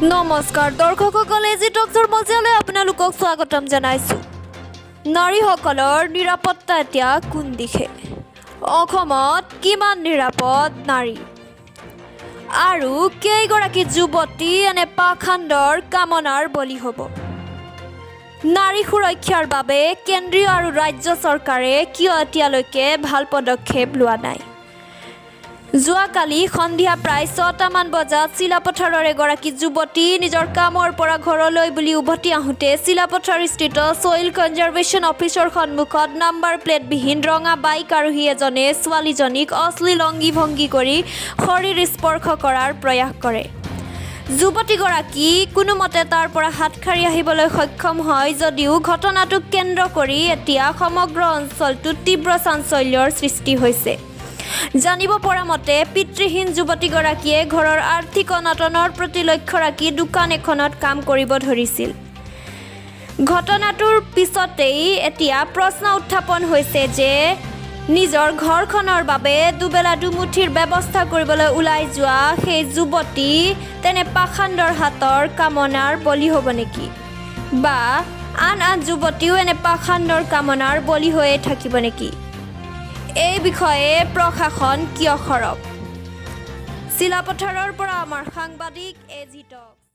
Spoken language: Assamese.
নমস্কাৰ দৰ্শকসকল এজি টক্সৰ মজিয়ালৈ আপোনালোকক স্বাগতম জনাইছো। নাৰীসকলৰ নিৰাপত্তা এতিয়া কোন দিশে? অসমত কিমান নিৰাপদ নাৰী আৰু কেইগৰাকী যুৱতী এনে পাখণ্ডৰ কামনাৰ বলি হ'ব? নাৰী সুৰক্ষাৰ বাবে কেন্দ্ৰীয় আৰু ৰাজ্য চৰকাৰে কিয় এতিয়ালৈকে ভাল পদক্ষেপ লোৱা নাই? যোৱাকালি সন্ধিয়া প্ৰায় 6টামান বজাত চিলাপথাৰৰ এগৰাকী যুৱতী নিজৰ কামৰ পৰা ঘৰলৈ বুলি উভতি আহোঁতে চিলাপথাৰস্থিত ছইল কনজাৰ্ভেশ্যন অফিচৰ সন্মুখত নাম্বাৰ প্লেটবিহীন ৰঙা বাইক আৰোহী এজনে ছোৱালীজনীক অশ্লীল অংগী ভংগী কৰি শৰীৰ স্পৰ্শ কৰাৰ প্ৰয়াস কৰে। যুৱতীগৰাকী কোনোমতে তাৰ পৰা হাত সাৰি আহিবলৈ সক্ষম হয় যদিও ঘটনাটোক কেন্দ্ৰ কৰি এতিয়া সমগ্ৰ অঞ্চলটোত তীব্ৰ চাঞ্চল্যৰ সৃষ্টি হৈছে। জানিব পৰা মতে পিতৃহীন যুৱতীগৰাকীয়ে ঘৰৰ আৰ্থিক অনাটনৰ প্ৰতি লক্ষ্য ৰাখি দোকান এখনত কাম কৰিব ধৰিছিল। ঘটনাটোৰ পিছতেই এতিয়া প্ৰশ্ন উত্থাপন হৈছে যে নিজৰ ঘৰখনৰ বাবে দুবেলা দুমুঠিৰ ব্যৱস্থা কৰিবলৈ ওলাই যোৱা সেই যুৱতী তেনে পাখণ্ডৰ হাতৰ কামনাৰ বলি হ'ব নেকি? বা আন যুৱতীও এনে পাখণ্ডৰ কামনাৰ বলি হৈয়ে থাকিব নেকি? এই বিষয়ে প্ৰশাসন কিয় সৰব? চিলাপথাৰৰ পৰা আমাৰ সাংবাদিক এজি টক।